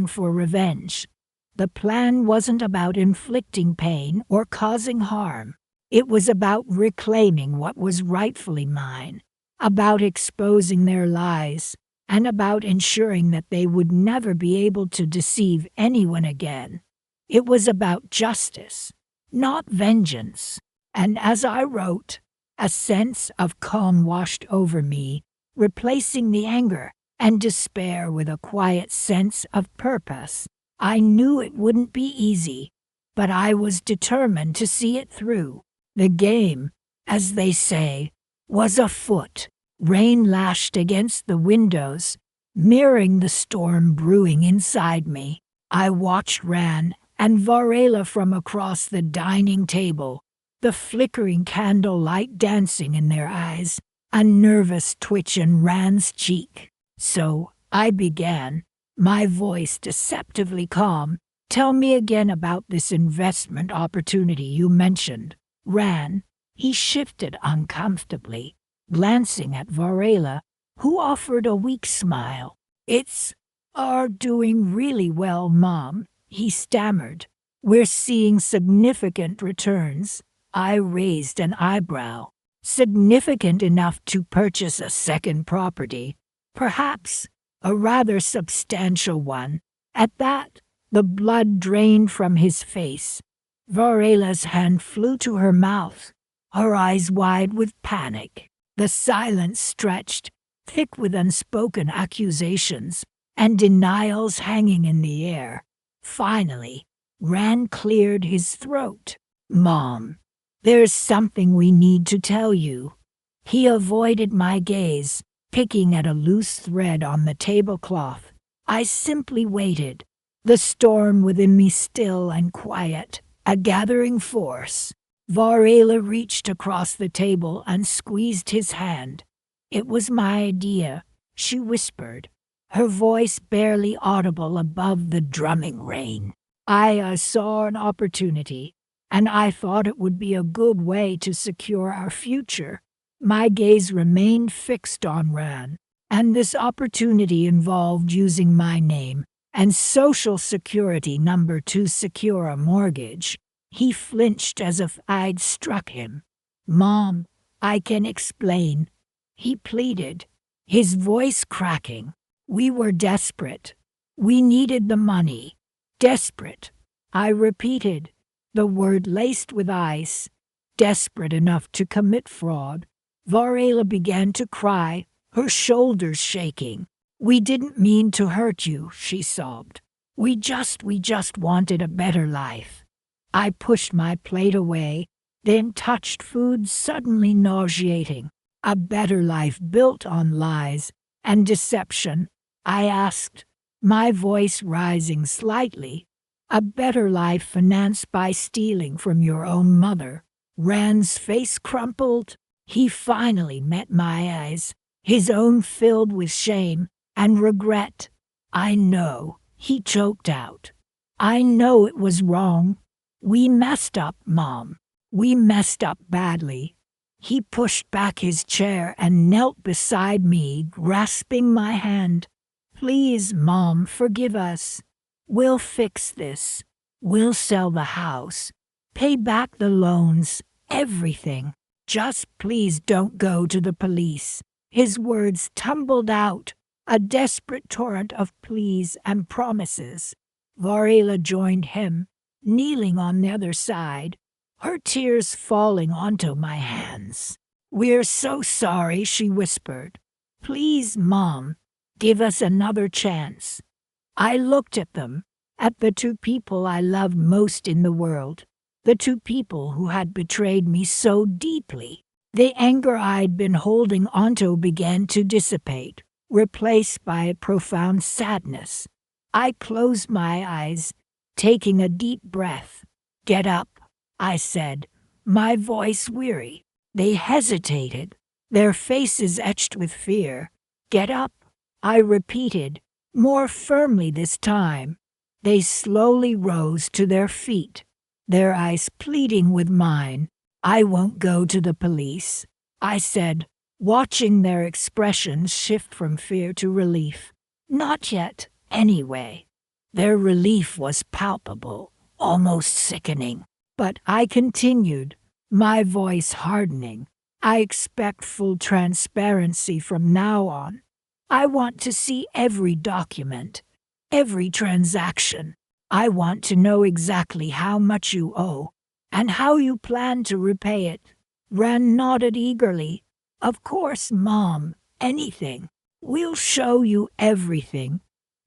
for revenge. The plan wasn't about inflicting pain or causing harm. It was about reclaiming what was rightfully mine, about exposing their lies, and about ensuring that they would never be able to deceive anyone again. It was about justice, not vengeance. And as I wrote, a sense of calm washed over me, replacing the anger and despair with a quiet sense of purpose. I knew it wouldn't be easy, but I was determined to see it through. The game, as they say, was afoot. Rain lashed against the windows, mirroring the storm brewing inside me. I watched Ran and Varela from across the dining table, the flickering candlelight dancing in their eyes, a nervous twitch in Ran's cheek. So I began, my voice deceptively calm. Tell me again about this investment opportunity you mentioned. Ran, he shifted uncomfortably, glancing at Varela, who offered a weak smile. It's are doing really well, Mom, he stammered. We're seeing significant returns. I raised an eyebrow. Significant enough to purchase a second property, perhaps a rather substantial one. At that, the blood drained from his face. Varela's hand flew to her mouth, her eyes wide with panic. The silence stretched, thick with unspoken accusations and denials hanging in the air. Finally, Ran cleared his throat. Mom, there's something we need to tell you. He avoided my gaze, picking at a loose thread on the tablecloth. I simply waited, the storm within me still and quiet, a gathering force. Varela reached across the table and squeezed his hand. It was my idea, she whispered, her voice barely audible above the drumming rain. I saw an opportunity, and I thought it would be a good way to secure our future. My gaze remained fixed on Ran, and this opportunity involved using my name and social security number to secure a mortgage. He flinched as if I'd struck him. Mom, I can explain, he pleaded, his voice cracking. We were desperate. We needed the money. Desperate, I repeated, the word laced with ice. Desperate enough to commit fraud. Varela began to cry, her shoulders shaking. We didn't mean to hurt you, she sobbed. We just wanted a better life. I pushed my plate away, then touched food suddenly nauseating. A better life built on lies and deception, I asked, my voice rising slightly. A better life financed by stealing from your own mother. Ran's face crumpled. He finally met my eyes, his own filled with shame and regret. I know, he choked out. I know it was wrong. We messed up, Mom. We messed up badly. He pushed back his chair and knelt beside me, grasping my hand. Please, Mom, forgive us. We'll fix this. We'll sell the house, pay back the loans, everything. Just please don't go to the police. His words tumbled out, a desperate torrent of pleas and promises. Varela joined him, kneeling on the other side, her tears falling onto my hands. We're so sorry, she whispered. Please, Mom, give us another chance. I looked at them, at the two people I loved most in the world, the two people who had betrayed me so deeply. The anger I'd been holding onto began to dissipate, replaced by a profound sadness. I closed my eyes, taking a deep breath. Get up, I said, my voice weary. They hesitated, their faces etched with fear. Get up, I repeated, more firmly this time. They slowly rose to their feet, their eyes pleading with mine. "I won't go to the police," I said, watching their expressions shift from fear to relief. "Not yet, anyway." Their relief was palpable, almost sickening. But I continued, my voice hardening. "I expect full transparency from now on. I want to see every document, every transaction. I want to know exactly how much you owe and how you plan to repay it." Ren nodded eagerly. "Of course, Mom, anything. We'll show you everything."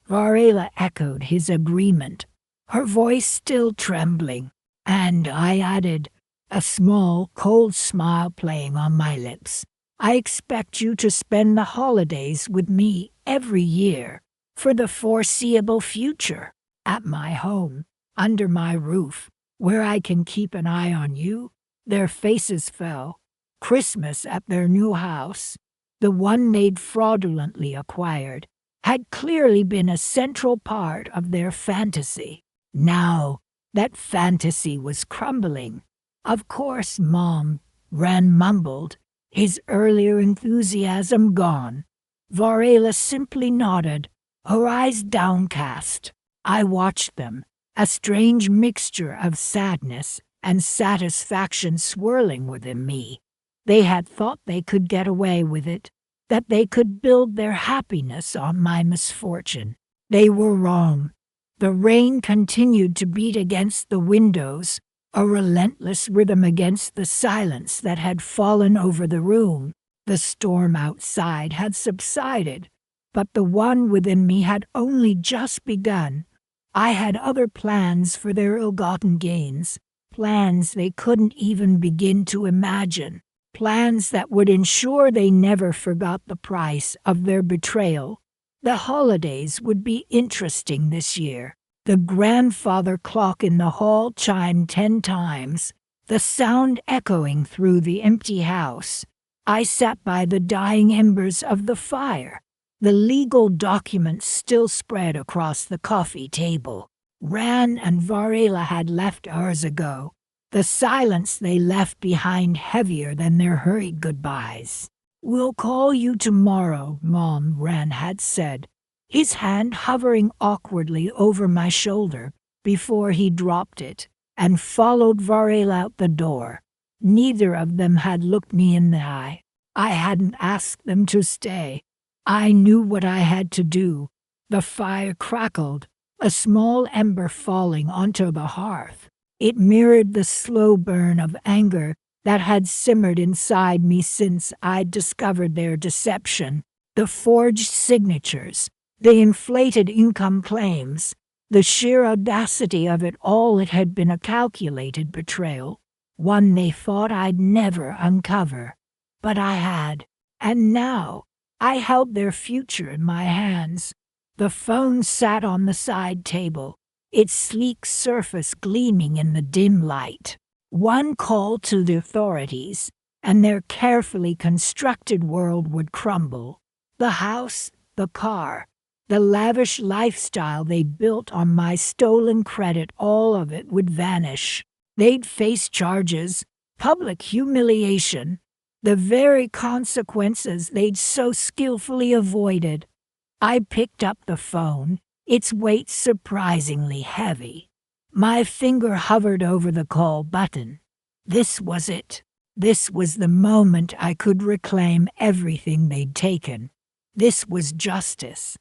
Varela echoed his agreement, her voice still trembling, and I added, a small, cold smile playing on my lips. "I expect you to spend the holidays with me every year, for the foreseeable future, at my home, under my roof, where I can keep an eye on you." Their faces fell. Christmas at their new house, the one they'd fraudulently acquired, had clearly been a central part of their fantasy. Now, that fantasy was crumbling. "Of course, Mom," Ran mumbled, his earlier enthusiasm gone. Varela simply nodded, her eyes downcast. I watched them, a strange mixture of sadness and satisfaction swirling within me. They had thought they could get away with it, that they could build their happiness on my misfortune. They were wrong. The rain continued to beat against the windows, a relentless rhythm against the silence that had fallen over the room. The storm outside had subsided, but the one within me had only just begun. I had other plans for their ill-gotten gains, plans they couldn't even begin to imagine, plans that would ensure they never forgot the price of their betrayal. The holidays would be interesting this year. The grandfather clock in the hall chimed 10 times, the sound echoing through the empty house. I sat by the dying embers of the fire, the legal documents still spread across the coffee table. Ran and Varela had left hours ago, the silence they left behind heavier than their hurried goodbyes. "We'll call you tomorrow," Mom, Ran had said, his hand hovering awkwardly over my shoulder before he dropped it and followed Varela out the door. Neither of them had looked me in the eye. I hadn't asked them to stay. I knew what I had to do. The fire crackled, a small ember falling onto the hearth. It mirrored the slow burn of anger that had simmered inside me since I'd discovered their deception. The forged signatures, the inflated income claims, the sheer audacity of it all. It had been a calculated betrayal, one they thought I'd never uncover. But I had, and now I held their future in my hands. The phone sat on the side table, its sleek surface gleaming in the dim light. One call to the authorities, and their carefully constructed world would crumble. The house, the car, the lavish lifestyle they built on my stolen credit, all of it would vanish. They'd face charges, public humiliation, the very consequences they'd so skillfully avoided. I picked up the phone, its weight surprisingly heavy. My finger hovered over the call button. This was it. This was the moment I could reclaim everything they'd taken. This was justice.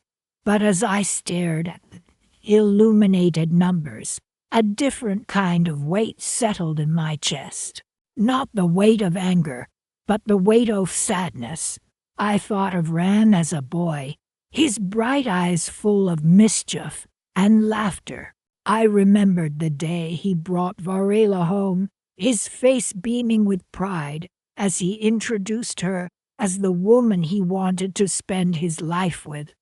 But as I stared at the illuminated numbers, a different kind of weight settled in my chest. Not the weight of anger, but the weight of sadness. I thought of Ran as a boy, his bright eyes full of mischief and laughter. I remembered the day he brought Varela home, his face beaming with pride as he introduced her as the woman he wanted to spend his life with.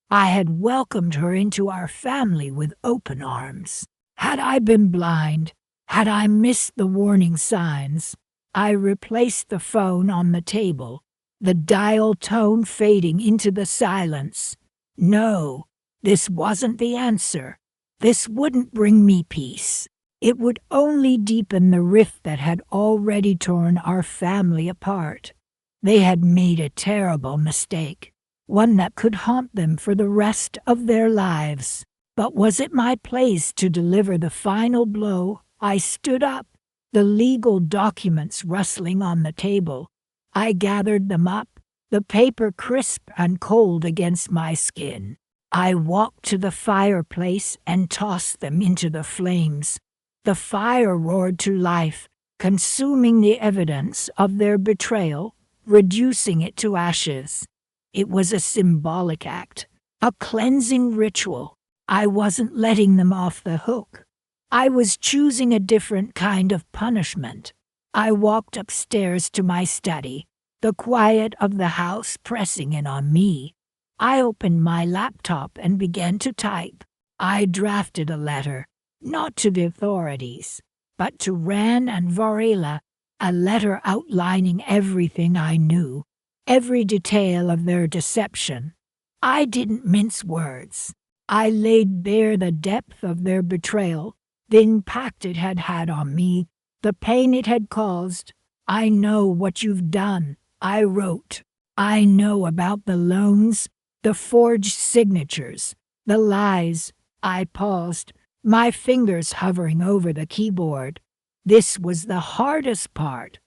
I had welcomed her into our family with open arms. Had I been blind? Had I missed the warning signs? I replaced the phone on the table, the dial tone fading into the silence. No, this wasn't the answer. This wouldn't bring me peace. It would only deepen the rift that had already torn our family apart. They had made a terrible mistake, one that could haunt them for the rest of their lives. But was it my place to deliver the final blow? I stood up, the legal documents rustling on the table. I gathered them up, the paper crisp and cold against my skin. I walked to the fireplace and tossed them into the flames. The fire roared to life, consuming the evidence of their betrayal, reducing it to ashes. It was a symbolic act, a cleansing ritual. I wasn't letting them off the hook. I was choosing a different kind of punishment. I walked upstairs to my study, the quiet of the house pressing in on me. I opened my laptop and began to type. I drafted a letter, not to the authorities, but to Ran and Varela, a letter outlining everything I knew, every detail of their deception. I didn't mince words. I laid bare the depth of their betrayal, the impact it had had on me, the pain it had caused. I know what you've done, I wrote. I know about the loans, the forged signatures, the lies. I paused, my fingers hovering over the keyboard. This was the hardest part.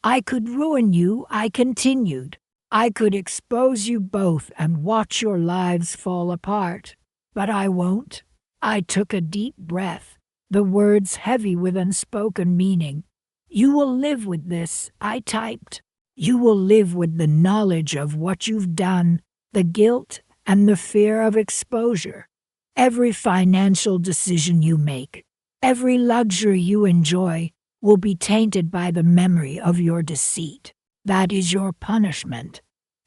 I could ruin you, I continued. I could expose you both and watch your lives fall apart. But I won't. I took a deep breath, the words heavy with unspoken meaning. You will live with this, I typed. You will live with the knowledge of what you've done, the guilt and the fear of exposure. Every financial decision you make, every luxury you enjoy, will be tainted by the memory of your deceit. That is your punishment.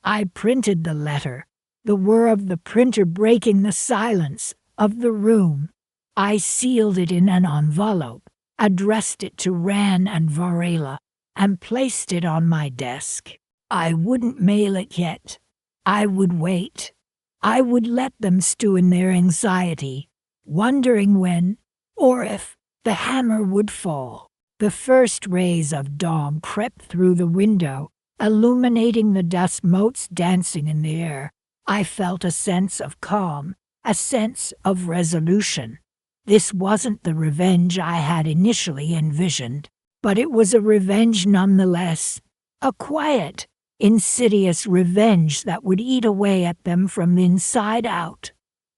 I printed the letter, the whir of the printer breaking the silence of the room. I sealed it in an envelope, addressed it to Ran and Varela, and placed it on my desk. I wouldn't mail it yet. I would wait. I would let them stew in their anxiety, wondering when, or if, the hammer would fall. The first rays of dawn crept through the window, illuminating the dust motes dancing in the air. I felt a sense of calm, a sense of resolution. This wasn't the revenge I had initially envisioned, but it was a revenge nonetheless, a quiet, insidious revenge that would eat away at them from the inside out.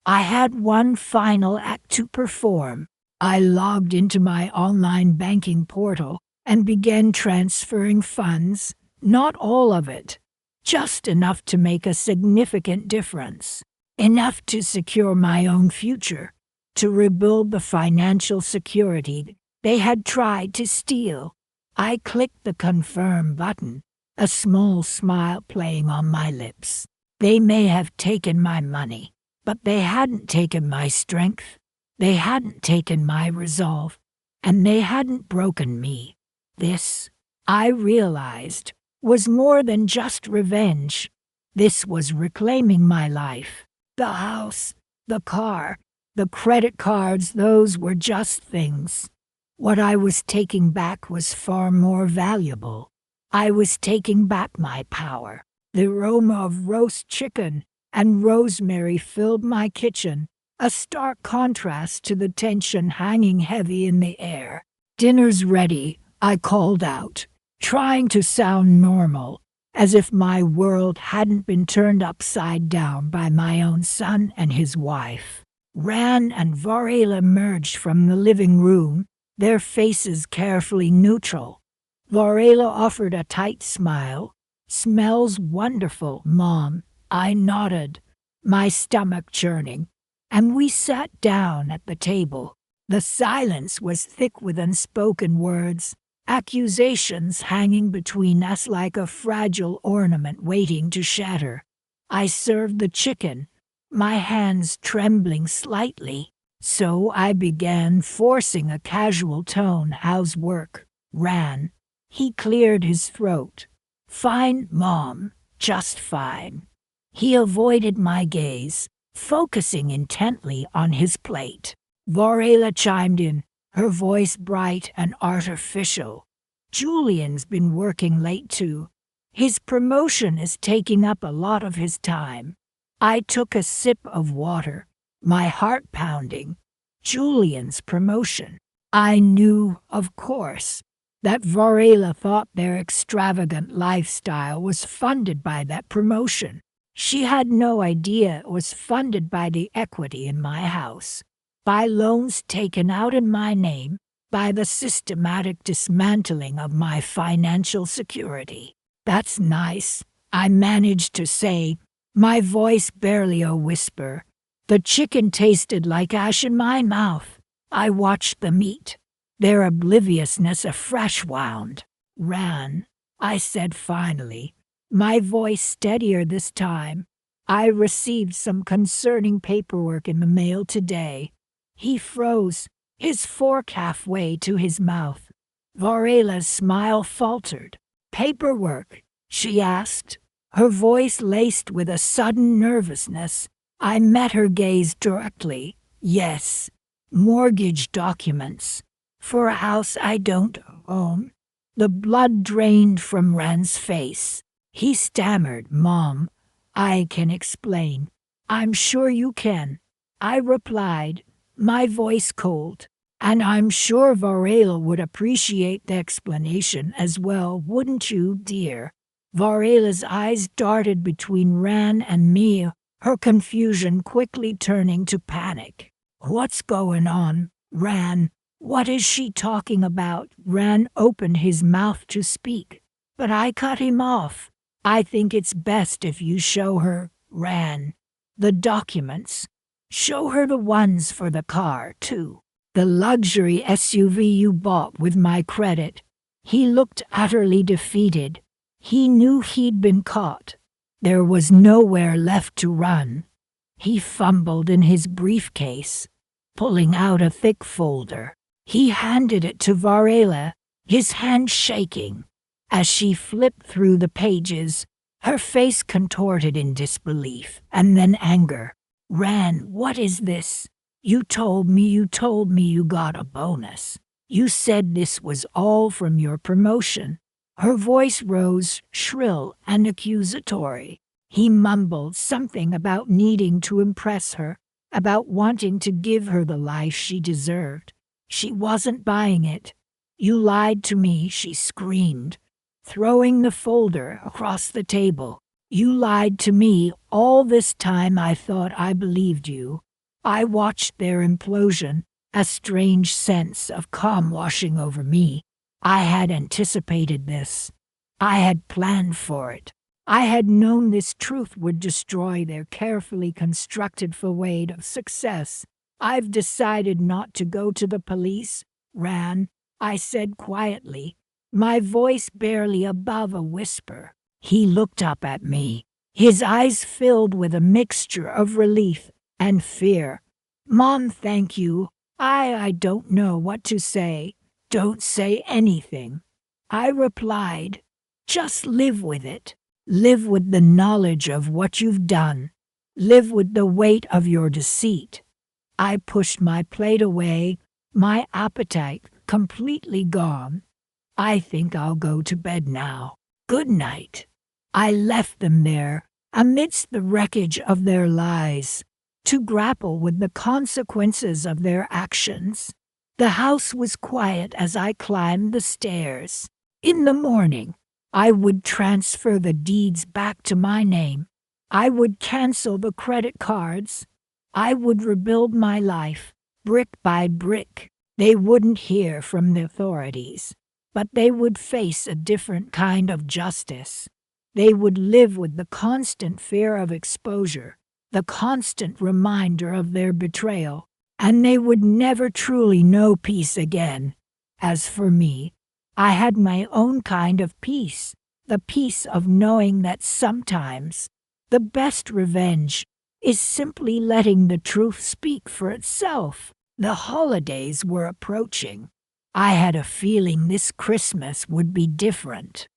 I had one final act to perform. I logged into my online banking portal and began transferring funds, not all of it, just enough to make a significant difference, enough to secure my own future, to rebuild the financial security they had tried to steal. I clicked the confirm button, a small smile playing on my lips. They may have taken my money, but they hadn't taken my strength. They hadn't taken my resolve, and they hadn't broken me. This, I realized, was more than just revenge. This was reclaiming my life. The house, the car, the credit cards, those were just things. What I was taking back was far more valuable. I was taking back my power. The aroma of roast chicken and rosemary filled my kitchen, a stark contrast to the tension hanging heavy in the air. "Dinner's ready," I called out, trying to sound normal, as if my world hadn't been turned upside down by my own son and his wife. Ran and Varela emerged from the living room, their faces carefully neutral. Varela offered a tight smile. "Smells wonderful, Mom." I nodded, my stomach churning, and we sat down at the table. The silence was thick with unspoken words, accusations hanging between us like a fragile ornament waiting to shatter. I served the chicken, my hands trembling slightly, so I began, forcing a casual tone. "How's work, Ran?" He cleared his throat. "Fine, Mom, just fine." He avoided my gaze, focusing intently on his plate. Varela chimed in, her voice bright and artificial. Julian's been working late too. His promotion is taking up a lot of his time. I took a sip of water, my heart pounding. Julian's promotion. I knew, of course, that Varela thought their extravagant lifestyle was funded by that promotion. She had no idea it was funded by the equity in my house, by loans taken out in my name, by the systematic dismantling of my financial security. That's nice, I managed to say, my voice barely a whisper. The chicken tasted like ash in my mouth. I watched them eat, their obliviousness a fresh wound. Ran, I said finally, my voice steadier this time. I received some concerning paperwork in the mail today. He froze, his fork halfway to his mouth. Varela's smile faltered. Paperwork? She asked, her voice laced with a sudden nervousness. I met her gaze directly. Yes, mortgage documents. For a house I don't own. The blood drained from Rand's face. He stammered, Mom, I can explain. I'm sure you can. I replied, my voice cold. And I'm sure Varela would appreciate the explanation as well, wouldn't you, dear? Varela's eyes darted between Ran and me, her confusion quickly turning to panic. What's going on, Ran? What is she talking about? Ran opened his mouth to speak, but I cut him off. I think it's best if you show her, Ran, the documents. Show her the ones for the car, too. The luxury SUV you bought with my credit. He looked utterly defeated. He knew he'd been caught. There was nowhere left to run. He fumbled in his briefcase, pulling out a thick folder. He handed it to Varela, his hand shaking. As she flipped through the pages, her face contorted in disbelief and then anger. Ran, what is this? You told me you got a bonus. You said this was all from your promotion. Her voice rose, shrill and accusatory. He mumbled something about needing to impress her, about wanting to give her the life she deserved. She wasn't buying it. You lied to me, she screamed, throwing the folder across the table. You lied to me. All this time I thought I believed you. I watched their implosion, a strange sense of calm washing over me. I had anticipated this. I had planned for it. I had known this truth would destroy their carefully constructed facade of success. I've decided not to go to the police, Ran, I said quietly, my voice barely above a whisper. He looked up at me, his eyes filled with a mixture of relief and fear. Mom, thank you. I don't know what to say. Don't say anything. I replied, just live with it. Live with the knowledge of what you've done. Live with the weight of your deceit. I pushed my plate away, my appetite completely gone. I think I'll go to bed now. Good night. I left them there, amidst the wreckage of their lies, to grapple with the consequences of their actions. The house was quiet as I climbed the stairs. In the morning, I would transfer the deeds back to my name. I would cancel the credit cards. I would rebuild my life, brick by brick. They wouldn't hear from the authorities, but they would face a different kind of justice. They would live with the constant fear of exposure, the constant reminder of their betrayal, and they would never truly know peace again. As for me, I had my own kind of peace, the peace of knowing that sometimes the best revenge is simply letting the truth speak for itself. The holidays were approaching. I had a feeling this Christmas would be different.